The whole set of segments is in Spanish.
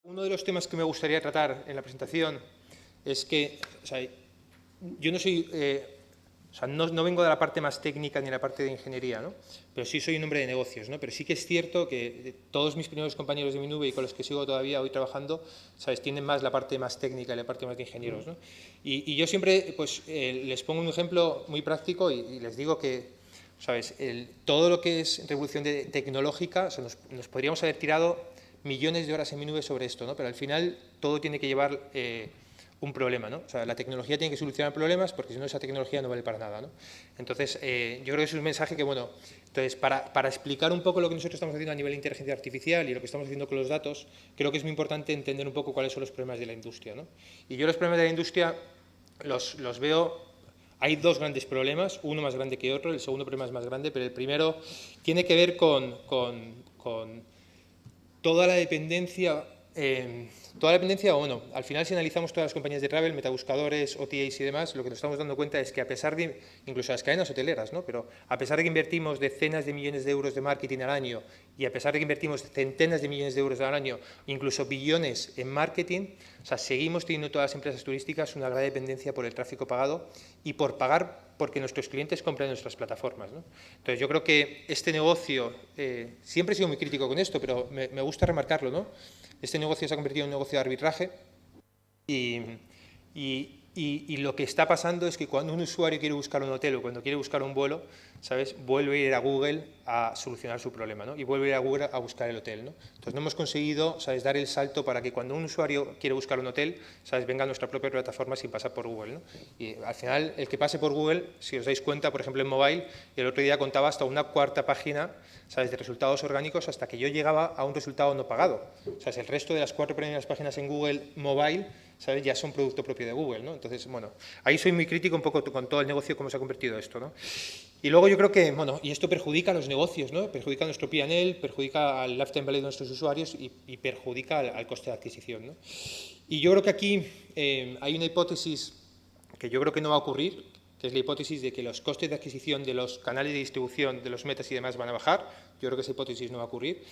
Uno de los temas que me gustaría tratar en la presentación es que, yo no soy, no vengo de la parte más técnica ni de la parte de ingeniería, ¿no? Pero sí soy un hombre de negocios, ¿no? Pero sí que es cierto que todos mis primeros compañeros de mi nube y con los que sigo todavía hoy trabajando, tienen más la parte más técnica y la parte más de ingenieros, ¿no? Y yo siempre, les pongo un ejemplo muy práctico y les digo que, todo lo que es revolución tecnológica, nos podríamos haber tirado millones de horas en mi nube sobre esto, ¿no? Pero al final todo tiene que llevar un problema, ¿no? La tecnología tiene que solucionar problemas porque si no esa tecnología no vale para nada, ¿no? Entonces, yo creo que es un mensaje que, bueno, entonces para explicar un poco lo que nosotros estamos haciendo a nivel de inteligencia artificial y lo que estamos haciendo con los datos, creo que es muy importante entender un poco cuáles son los problemas de la industria, ¿no? Y yo los problemas de la industria los veo. Hay dos grandes problemas, uno más grande que otro, el segundo problema es más grande, pero el primero tiene que ver con toda la dependencia, bueno, al final si analizamos todas las compañías de travel, metabuscadores, OTAs y demás, lo que nos estamos dando cuenta es que a pesar de, incluso las cadenas hoteleras, ¿no? Pero a pesar de que invertimos decenas de millones de euros de marketing al año y a pesar de que invertimos centenas de millones de euros al año, incluso billones en marketing, seguimos teniendo todas las empresas turísticas una gran dependencia por el tráfico pagado y por pagar porque nuestros clientes compran nuestras plataformas, ¿no? Entonces, yo creo que este negocio, siempre he sido muy crítico con esto, pero me gusta remarcarlo, ¿no? Este negocio se ha convertido en un negocio de arbitraje y lo que está pasando es que cuando un usuario quiere buscar un hotel o cuando quiere buscar un vuelo, ¿sabes? Vuelve a ir a Google a solucionar su problema, ¿no? Y vuelve a ir a Google a buscar el hotel, ¿no? Entonces no hemos conseguido, ¿sabes?, dar el salto para que cuando un usuario quiere buscar un hotel, ¿sabes?, venga a nuestra propia plataforma sin pasar por Google, ¿no? Y al final, el que pase por Google, si os dais cuenta, por ejemplo en mobile, el otro día contaba hasta una cuarta página, ¿sabes?, de resultados orgánicos hasta que yo llegaba a un resultado no pagado. ¿Sabes? El resto de las 4 primeras páginas en Google Mobile, ¿sabes?, ya son producto propio de Google, ¿no? Entonces, bueno, ahí soy muy crítico un poco con todo el negocio, cómo se ha convertido esto, ¿no? Y luego yo creo que, bueno, y esto perjudica a los negocios, ¿no? Perjudica a nuestro P&L, perjudica al lifetime value de nuestros usuarios y perjudica al coste de adquisición, ¿no? Y yo creo que aquí hay una hipótesis que yo creo que no va a ocurrir, que es la hipótesis de que los costes de adquisición de los canales de distribución, de los metas y demás van a bajar. Yo creo que esa hipótesis no va a ocurrir.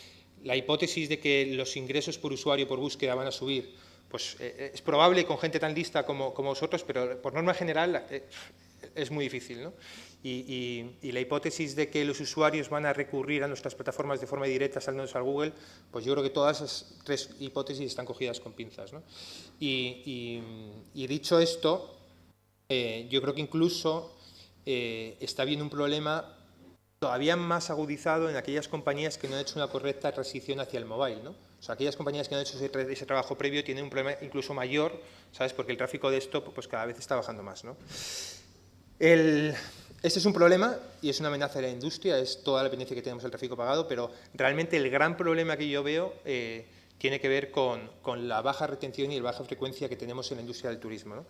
La hipótesis de que los ingresos por usuario por búsqueda van a subir, pues es probable con gente tan lista como vosotros, pero por norma general es muy difícil, ¿no? Y la hipótesis de que los usuarios van a recurrir a nuestras plataformas de forma directa saltándose al Google, pues yo creo que todas esas 3 hipótesis están cogidas con pinzas, ¿no? Y dicho esto, yo creo que incluso está habiendo un problema todavía más agudizado en aquellas compañías que no han hecho una correcta transición hacia el mobile, ¿no? O sea, aquellas compañías que no han hecho ese trabajo previo tienen un problema incluso mayor, ¿sabes? Porque el tráfico de esto pues cada vez está bajando más, ¿no? Este es un problema y es una amenaza de la industria, es toda la dependencia que tenemos del tráfico pagado, pero realmente el gran problema que yo veo tiene que ver con la baja retención y la baja frecuencia que tenemos en la industria del turismo, ¿no?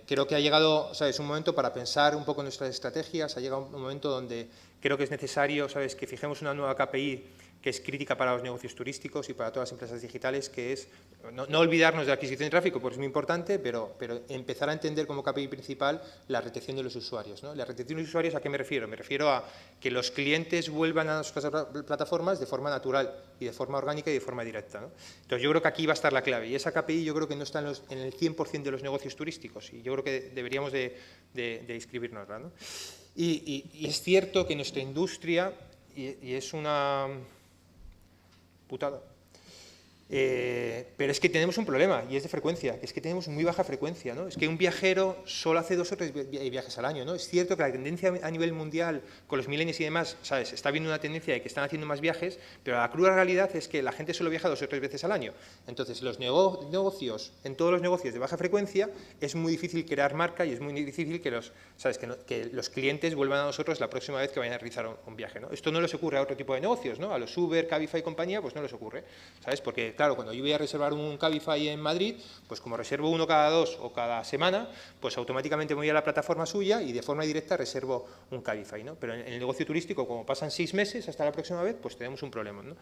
Creo que ha llegado, ¿sabes?, un momento para pensar un poco en nuestras estrategias, ha llegado un momento donde creo que es necesario, ¿sabes?, que fijemos una nueva KPI que es crítica para los negocios turísticos y para todas las empresas digitales, que es no olvidarnos de la adquisición de tráfico, porque es muy importante, pero empezar a entender como KPI principal la retención de los usuarios, ¿no? La retención de los usuarios, ¿a qué me refiero? Me refiero a que los clientes vuelvan a nuestras plataformas de forma natural y de forma orgánica y de forma directa, ¿no? Entonces yo creo que aquí va a estar la clave y esa KPI yo creo que no está en el 100% de los negocios turísticos y yo creo que deberíamos de inscribirnosla, ¿no? Y es cierto que nuestra industria, y es una putada, pero es que tenemos un problema y es de frecuencia, es que tenemos muy baja frecuencia, ¿no? Es que un viajero solo hace 2 o 3 viajes al año, ¿no? Es cierto que la tendencia a nivel mundial con los millennials y demás, ¿sabes?, está habiendo una tendencia de que están haciendo más viajes, pero la cruda realidad es que la gente solo viaja 2 o 3 veces al año. Entonces, los negocios, en todos los negocios de baja frecuencia, es muy difícil crear marca y es muy difícil que los clientes vuelvan a nosotros la próxima vez que vayan a realizar un viaje, ¿no? Esto no les ocurre a otro tipo de negocios, ¿no? A los Uber, Cabify y compañía, pues no les ocurre, ¿sabes? Porque claro, cuando yo voy a reservar un Cabify en Madrid, pues como reservo uno cada 2 o cada semana, pues automáticamente me voy a la plataforma suya y de forma directa reservo un Cabify, ¿no? Pero en el negocio turístico, como pasan 6 meses hasta la próxima vez, pues tenemos un problema, ¿no?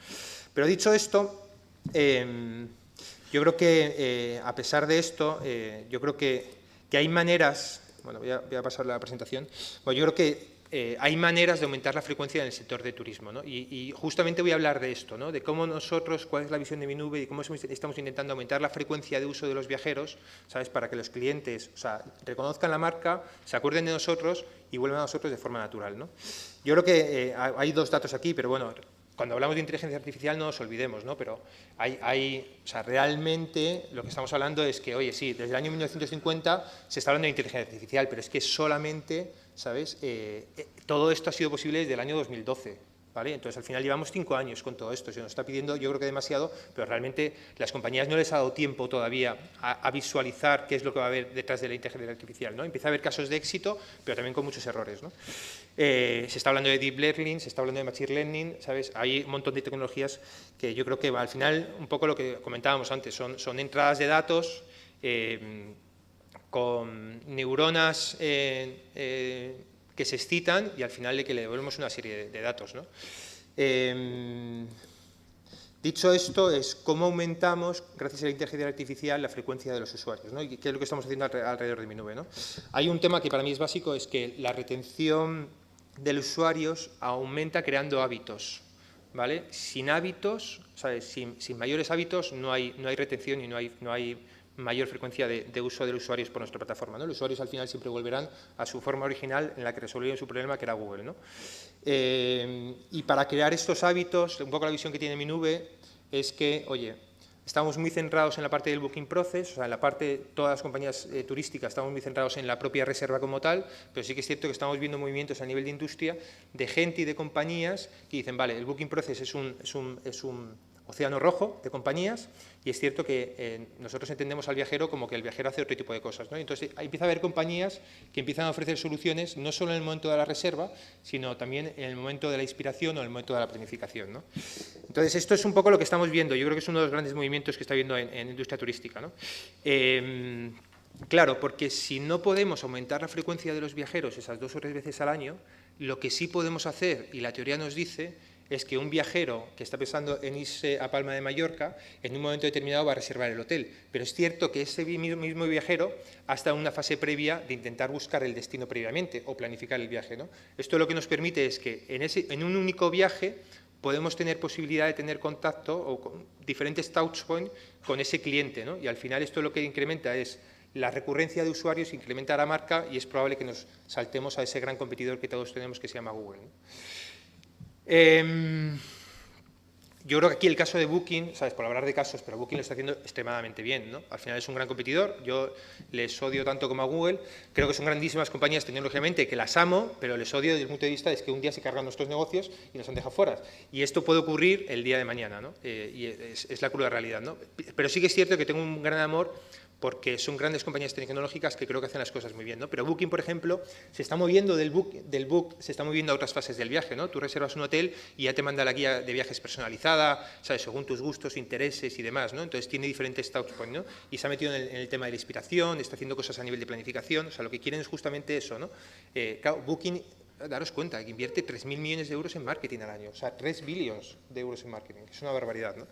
Pero dicho esto, yo creo que a pesar de esto, yo creo que hay maneras, bueno, voy a pasar la presentación, bueno, yo creo que hay maneras de aumentar la frecuencia en el sector de turismo, ¿no? Y justamente voy a hablar de esto, ¿no? De cómo nosotros, cuál es la visión de Minube y cómo estamos intentando aumentar la frecuencia de uso de los viajeros, ¿sabes? Para que los clientes, o sea, reconozcan la marca, se acuerden de nosotros y vuelvan a nosotros de forma natural, ¿no? Yo creo que hay dos datos aquí, pero bueno, cuando hablamos de inteligencia artificial no nos olvidemos, ¿no? Pero o sea, realmente lo que estamos hablando es que, oye, sí, desde el año 1950 se está hablando de inteligencia artificial, pero es que solamente, ¿sabes? Todo esto ha sido posible desde el año 2012. ¿Vale? Entonces, al final llevamos 5 años con todo esto, se nos está pidiendo, yo creo que demasiado, pero realmente las compañías no les ha dado tiempo todavía a visualizar qué es lo que va a haber detrás de la inteligencia artificial, ¿no? Empieza a haber casos de éxito, pero también con muchos errores, ¿no? Se está hablando de Deep Learning, se está hablando de Machine Learning, ¿sabes? Hay un montón de tecnologías que yo creo que al final, un poco lo que comentábamos antes, son entradas de datos con neuronas que se excitan y al final de que le devolvemos una serie de datos, ¿no? Dicho esto, es cómo aumentamos, gracias a la inteligencia artificial, la frecuencia de los usuarios, ¿no? Y qué es lo que estamos haciendo alrededor de Minube, ¿no? Hay un tema que para mí es básico, es que la retención de los usuarios aumenta creando hábitos, ¿vale? Sin hábitos, ¿sabes? Sin mayores hábitos no hay retención y no hay mayor frecuencia de uso de los usuarios por nuestra plataforma, ¿no? Los usuarios al final siempre volverán a su forma original en la que resolvieron su problema, que era Google, ¿no? Y para crear estos hábitos, un poco la visión que tiene Minube es que, oye, estamos muy centrados en la parte del booking process, o sea, en la parte de todas las compañías turísticas estamos muy centrados en la propia reserva como tal, pero sí que es cierto que estamos viendo movimientos a nivel de industria de gente y de compañías que dicen, vale, el booking process es un océano rojo de compañías y es cierto que nosotros entendemos al viajero como que el viajero hace otro tipo de cosas, ¿no? Entonces empieza a haber compañías que empiezan a ofrecer soluciones no solo en el momento de la reserva, sino también en el momento de la inspiración o en el momento de la planificación, ¿no? Entonces esto es un poco lo que estamos viendo, yo creo que es uno de los grandes movimientos que está viendo en industria turística, ¿no? Claro, porque si no podemos aumentar la frecuencia de los viajeros esas 2 o 3 veces al año, lo que sí podemos hacer, y la teoría nos dice, es que un viajero que está pensando en irse a Palma de Mallorca, en un momento determinado va a reservar el hotel. Pero es cierto que ese mismo viajero ha estado en una fase previa de intentar buscar el destino previamente o planificar el viaje, ¿no? Esto lo que nos permite es que en un único viaje podemos tener posibilidad de tener contacto o con diferentes touch points con ese cliente, ¿no? Y al final esto lo que incrementa es la recurrencia de usuarios, incrementa la marca y es probable que nos saltemos a ese gran competidor que todos tenemos que se llama Google, ¿no? Yo creo que aquí el caso de Booking, ¿sabes? Por hablar de casos, pero Booking lo está haciendo extremadamente bien, ¿no? Al final es un gran competidor, yo les odio tanto como a Google, creo que son grandísimas compañías tecnológicamente que las amo, pero les odio desde el punto de vista de que un día se cargan nuestros negocios y nos han dejado fuera. Y esto puede ocurrir el día de mañana, ¿no? Y es la cruda realidad, ¿no? Pero sí que es cierto que tengo un gran amor porque son grandes compañías tecnológicas que creo que hacen las cosas muy bien, ¿no? Pero Booking, por ejemplo, se está moviendo del book, se está moviendo a otras fases del viaje, ¿no? Tú reservas un hotel y ya te manda la guía de viajes personalizada, ¿sabes? Según tus gustos, intereses y demás, ¿no? Entonces tiene diferentes touch points, ¿no? Y se ha metido en el tema de la inspiración, está haciendo cosas a nivel de planificación, o sea, lo que quieren es justamente eso, ¿no? Claro, Booking, daros cuenta, que invierte 3.000 millones de euros en marketing al año, o sea, 3 billones de euros en marketing, es una barbaridad, ¿no?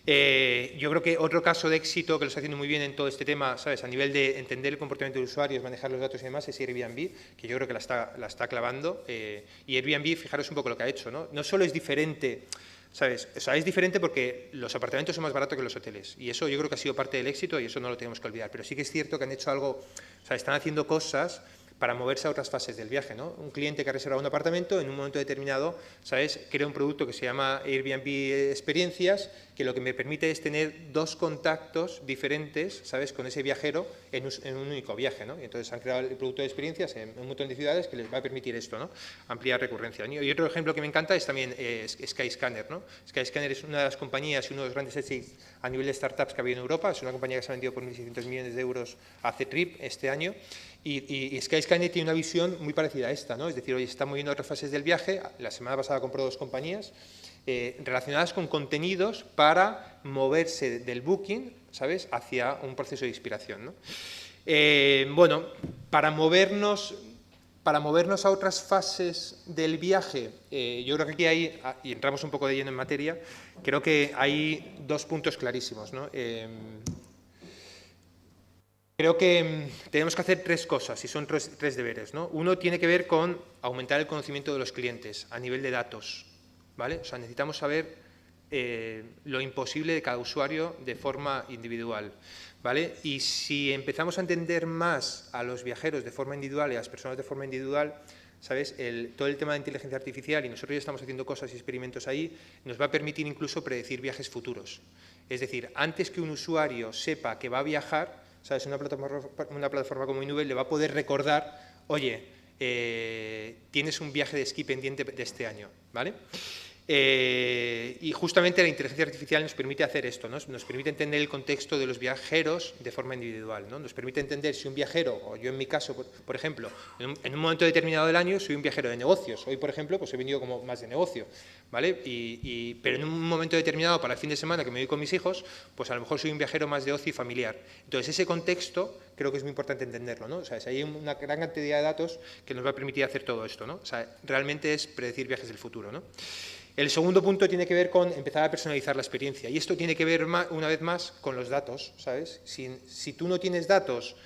Yo creo que otro caso de éxito que lo está haciendo muy bien en todo este tema, ¿sabes? A nivel de entender el comportamiento de usuarios, manejar los datos y demás, es Airbnb, que yo creo que la está clavando. Y Airbnb, fijaros un poco lo que ha hecho, ¿no? No solo es diferente, ¿sabes? O sea, es diferente porque los apartamentos son más baratos que los hoteles. Y eso yo creo que ha sido parte del éxito y eso no lo tenemos que olvidar. Pero sí que es cierto que han hecho algo, o sea, están haciendo cosas para moverse a otras fases del viaje, ¿no? Un cliente que ha reservado un apartamento, en un momento determinado, ¿sabes? Crea un producto que se llama Airbnb Experiencias, que lo que me permite es tener 2 contactos diferentes, ¿sabes? Con ese viajero en un único viaje, ¿no? Y entonces han creado el producto de experiencias en un montón de ciudades que les va a permitir esto, ¿no? Ampliar recurrencia. Y otro ejemplo que me encanta es también Skyscanner, ¿no? Skyscanner es una de las compañías y uno de los grandes éxitos a nivel de startups que ha habido en Europa, es una compañía que se ha vendido por 1.600 millones de euros a Ctrip este año, y Skyscanner tiene una visión muy parecida a esta, ¿no? Es decir, hoy está moviendo a otras fases del viaje. La semana pasada compró 2 compañías relacionadas con contenidos para moverse del booking, ¿sabes?, hacia un proceso de inspiración, ¿no? Bueno, para movernos a otras fases del viaje, yo creo que aquí hay, y entramos un poco de lleno en materia, creo que hay 2 puntos clarísimos, ¿no? Creo que tenemos que hacer tres cosas y son tres deberes, ¿no? Uno tiene que ver con aumentar el conocimiento de los clientes a nivel de datos, ¿vale? O sea, necesitamos saber lo imposible de cada usuario de forma individual, ¿vale? Y si empezamos a entender más a los viajeros de forma individual y a las personas de forma individual, ¿sabes? Todo el tema de inteligencia artificial, y nosotros ya estamos haciendo cosas y experimentos ahí, nos va a permitir incluso predecir viajes futuros. Es decir, antes que un usuario sepa que va a viajar, ¿sabes? Una plataforma como Inube le va a poder recordar, oye, tienes un viaje de esquí pendiente de este año, ¿vale? Y justamente la inteligencia artificial nos permite hacer esto, ¿no? Nos permite entender el contexto de los viajeros de forma individual, ¿no? Nos permite entender si un viajero, o yo en mi caso, por ejemplo, en un momento determinado del año soy un viajero de negocios. Hoy, por ejemplo, pues he venido como más de negocio, ¿vale? Pero en un momento determinado, para el fin de semana que me voy con mis hijos, pues a lo mejor soy un viajero más de ocio y familiar. Entonces, ese contexto creo que es muy importante entenderlo, ¿no? O sea, hay una gran cantidad de datos que nos va a permitir hacer todo esto, ¿no? O sea, realmente es predecir viajes del futuro, ¿no? El segundo punto tiene que ver con empezar a personalizar la experiencia, y esto tiene que ver una vez más con los datos, ¿sabes? Si tú no tienes datos,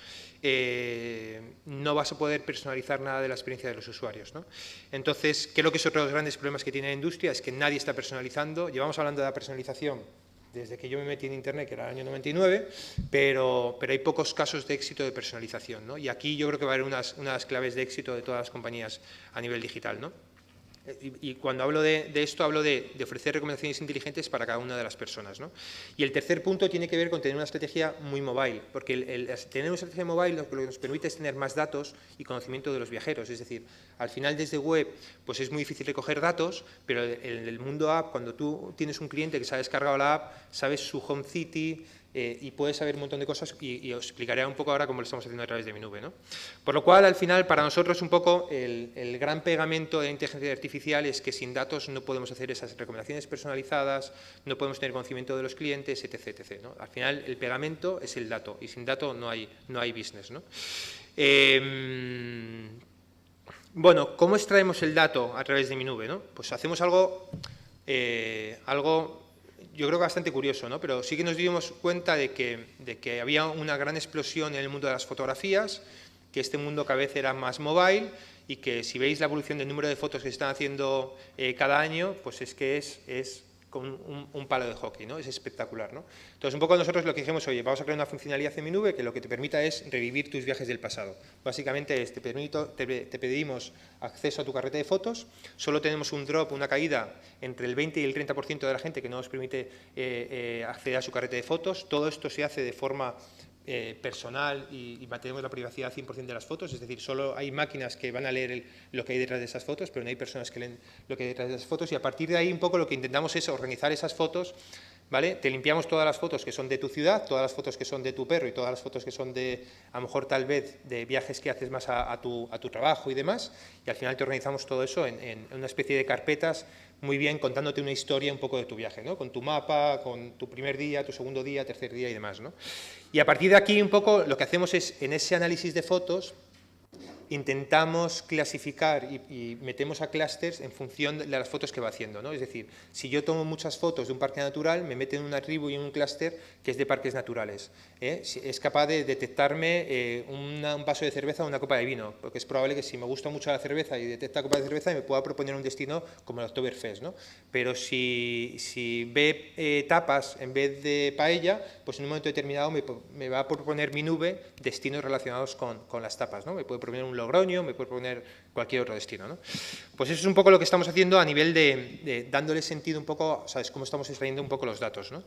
no vas a poder personalizar nada de la experiencia de los usuarios, ¿no? Entonces, creo que es otro de los grandes problemas que tiene la industria, es que nadie está personalizando. Llevamos hablando de la personalización desde que yo me metí en Internet, que era el año 99, pero hay pocos casos de éxito de personalización, ¿no? Y aquí yo creo que va a haber unas claves de éxito de todas las compañías a nivel digital, ¿no? Y cuando hablo de esto, hablo de ofrecer recomendaciones inteligentes para cada una de las personas, ¿no? Y el tercer punto tiene que ver con tener una estrategia muy mobile, porque tener una estrategia mobile lo que nos permite es tener más datos y conocimiento de los viajeros. Es decir, al final desde web pues es muy difícil recoger datos, pero en el mundo app, cuando tú tienes un cliente que se ha descargado la app, sabes su home city, y puedes saber un montón de cosas, y os explicaré un poco ahora cómo lo estamos haciendo a través de mi nube, ¿no? Por lo cual, al final, para nosotros un poco el gran pegamento de la inteligencia artificial es que sin datos no podemos hacer esas recomendaciones personalizadas, no podemos tener conocimiento de los clientes, etc. etc., ¿no? Al final, el pegamento es el dato, y sin dato no hay business, ¿no? Bueno, ¿cómo extraemos el dato a través de mi nube, ¿no? Pues hacemos algo yo creo que bastante curioso, ¿no? Pero sí que nos dimos cuenta de que había una gran explosión en el mundo de las fotografías, que este mundo cada vez era más mobile, y que si veis la evolución del número de fotos que se están haciendo cada año, pues es que es con un palo de hockey, ¿no? Es espectacular, ¿no? Entonces, un poco nosotros lo que dijimos, oye, vamos a crear una funcionalidad en mi nube que lo que te permita es revivir tus viajes del pasado. Básicamente es, te pedimos acceso a tu carrete de fotos, solo tenemos un drop, una caída entre el 20 y el 30% de la gente que no nos permite acceder a su carrete de fotos. Todo esto se hace de forma personal y mantenemos la privacidad 100% de las fotos, es decir, solo hay máquinas que van a leer lo que hay detrás de esas fotos, pero no hay personas que leen lo que hay detrás de esas fotos, y a partir de ahí un poco lo que intentamos es organizar esas fotos, ¿vale? Te limpiamos todas las fotos que son de tu ciudad, todas las fotos que son de tu perro y todas las fotos que son de, a lo mejor tal vez, de viajes que haces más a tu trabajo y demás, y al final te organizamos todo eso en una especie de carpetas muy bien, contándote una historia un poco de tu viaje, ¿no? Con tu mapa, con tu primer día, tu segundo día, tercer día y demás, ¿no? Y a partir de aquí un poco lo que hacemos es, en ese análisis de fotos, intentamos clasificar y metemos a clústeres en función de las fotos que va haciendo, ¿no? Es decir, si yo tomo muchas fotos de un parque natural, me mete en una tribu y en un clúster que es de parques naturales. Es capaz de detectarme un vaso de cerveza o una copa de vino, porque es probable que si me gusta mucho la cerveza y detecta copa de cerveza, me pueda proponer un destino como el Oktoberfest, ¿no? Pero si ve tapas en vez de paella, pues en un momento determinado me va a proponer mi nube destinos relacionados con las tapas, ¿no? Me puede proponer un Logroño, me puede poner cualquier otro destino, ¿no? Pues eso es un poco lo que estamos haciendo a nivel de dándole sentido un poco, ¿sabes?, cómo estamos extrayendo un poco los datos, ¿no?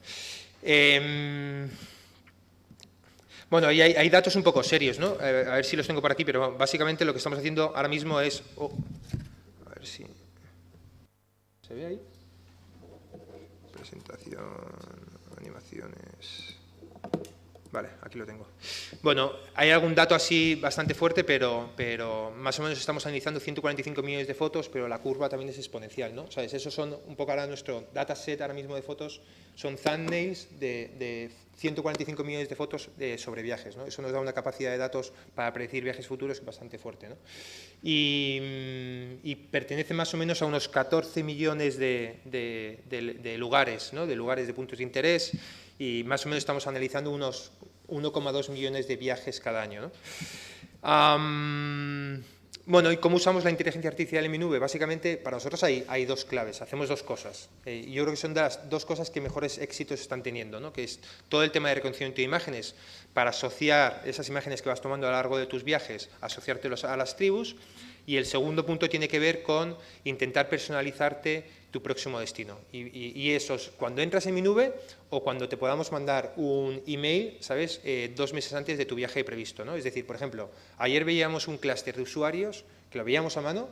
Bueno, y hay datos un poco serios, ¿no? A ver si los tengo por aquí, pero básicamente lo que estamos haciendo ahora mismo es... a ver si... ¿Se ve ahí? Presentación, animaciones... Vale, aquí lo tengo. Bueno, hay algún dato así bastante fuerte, pero más o menos estamos analizando 145 millones de fotos, pero la curva también es exponencial, ¿no? ¿Sabes? Esos son un poco ahora nuestro dataset ahora mismo de fotos, son thumbnails de 145 millones de fotos sobre viajes, ¿no? Eso nos da una capacidad de datos para predecir viajes futuros bastante fuerte, ¿no? Y pertenece más o menos a unos 14 millones de lugares, ¿no? De lugares, de puntos de interés, y más o menos estamos analizando unos 1,2 millones de viajes cada año, ¿no? Bueno, ¿y cómo usamos la inteligencia artificial en mi nube? Básicamente, para nosotros hay dos claves, hacemos dos cosas. Y yo creo que son de las dos cosas que mejores éxitos están teniendo, ¿no? Que es todo el tema de reconocimiento de imágenes, para asociar esas imágenes que vas tomando a lo largo de tus viajes, asociártelos a las tribus. Y el segundo punto tiene que ver con intentar personalizarte tu próximo destino. Y eso es cuando entras en mi nube o cuando te podamos mandar un email, ¿sabes?, 2 meses antes de tu viaje previsto, ¿no? Es decir, por ejemplo, ayer veíamos un clúster de usuarios, que lo veíamos a mano,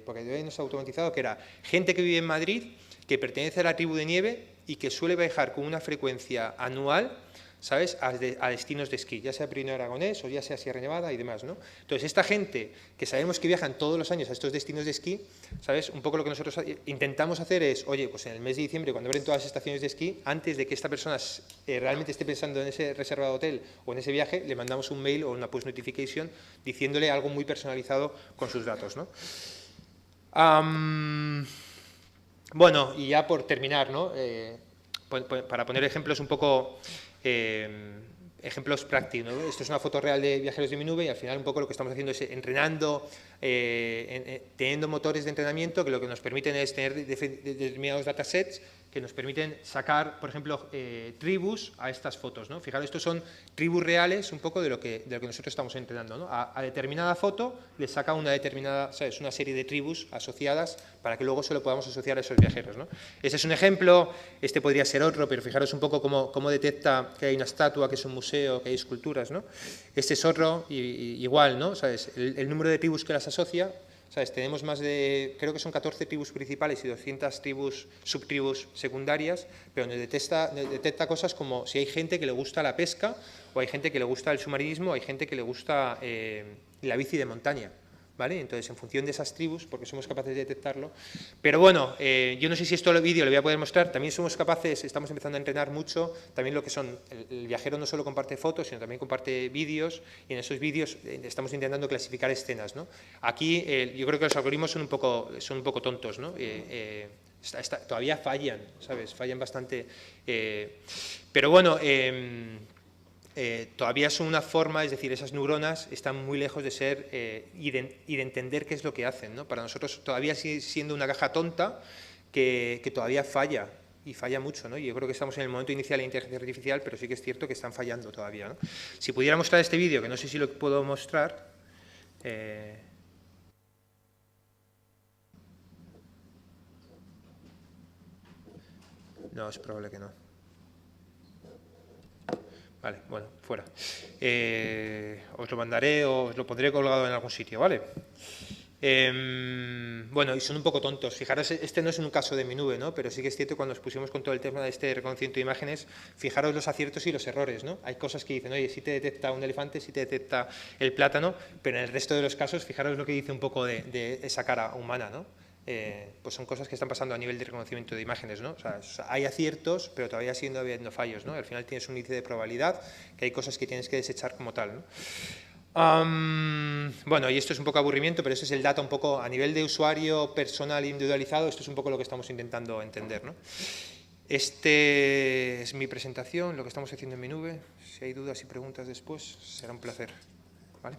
porque todavía no está automatizado, que era gente que vive en Madrid, que pertenece a la tribu de nieve y que suele viajar con una frecuencia anual, ¿sabes?, a destinos de esquí, ya sea Pirineo Aragonés o ya sea Sierra Nevada y demás, ¿no? Entonces, esta gente que sabemos que viajan todos los años a estos destinos de esquí, ¿sabes?, un poco lo que nosotros intentamos hacer es, oye, pues en el mes de diciembre, cuando abren todas las estaciones de esquí, antes de que esta persona realmente esté pensando en ese reservado hotel o en ese viaje, le mandamos un mail o una push notification diciéndole algo muy personalizado con sus datos, ¿no? Bueno, y ya por terminar, ¿no? Para poner ejemplos un poco... ejemplos prácticos, ¿no? Esto es una foto real de viajeros de mi nube y al final un poco lo que estamos haciendo es entrenando, teniendo motores de entrenamiento que lo que nos permiten es tener determinados datasets que nos permiten sacar, por ejemplo, tribus a estas fotos, ¿no? Fijaros, estos son tribus reales un poco de lo que nosotros estamos entrenando, ¿no? A determinada foto le saca una determinada, ¿sabes?, una serie de tribus asociadas para que luego se lo podamos asociar a esos viajeros, ¿no? Ese es un ejemplo, este podría ser otro, pero fijaros un poco cómo detecta que hay una estatua, que es un museo, que hay esculturas, ¿no? Este es otro, igual, ¿no? ¿Sabes? El número de tribus que las asocia, ¿sabes? Tenemos más de, creo que son 14 tribus principales y 200 subtribus secundarias, pero nos detecta cosas como si hay gente que le gusta la pesca, o hay gente que le gusta el submarinismo, o hay gente que le gusta la bici de montaña, ¿vale? Entonces, en función de esas tribus, porque somos capaces de detectarlo. Pero bueno, yo no sé si esto el vídeo lo voy a poder mostrar, también somos capaces, estamos empezando a entrenar mucho, también lo que son, el viajero no solo comparte fotos, sino también comparte vídeos, y en esos vídeos estamos intentando clasificar escenas, ¿no? Aquí, yo creo que los algoritmos son un poco tontos, ¿no? Todavía fallan, ¿sabes? Fallan bastante. Pero bueno, todavía son una forma, es decir, esas neuronas están muy lejos de ser y de entender qué es lo que hacen, ¿no? Para nosotros todavía sigue siendo una caja tonta que todavía falla, y falla mucho, ¿no? Y yo creo que estamos en el momento inicial de la inteligencia artificial, pero sí que es cierto que están fallando todavía, ¿no? Si pudiera mostrar este vídeo, que no sé si lo puedo mostrar... No, es probable que no. Vale, bueno, fuera. Os lo mandaré o os lo pondré colgado en algún sitio, ¿vale? Bueno, y son un poco tontos. Fijaros, este no es un caso de mi nube, ¿no? Pero sí que es cierto, cuando nos pusimos con todo el tema de este reconocimiento de imágenes, fijaros los aciertos y los errores, ¿no? Hay cosas que dicen, oye, sí te detecta un elefante, sí te detecta el plátano, pero en el resto de los casos, fijaros lo que dice un poco de esa cara humana, ¿no? Pues son cosas que están pasando a nivel de reconocimiento de imágenes, ¿no? O sea, hay aciertos, pero todavía siguen habiendo fallos, ¿no? Al final tienes un índice de probabilidad, que hay cosas que tienes que desechar como tal, ¿no? Bueno, y esto es un poco aburrimiento, pero este es el data un poco a nivel de usuario personal individualizado, esto es un poco lo que estamos intentando entender, ¿no? Este es mi presentación, lo que estamos haciendo en mi nube. Si hay dudas y preguntas después, será un placer, ¿vale?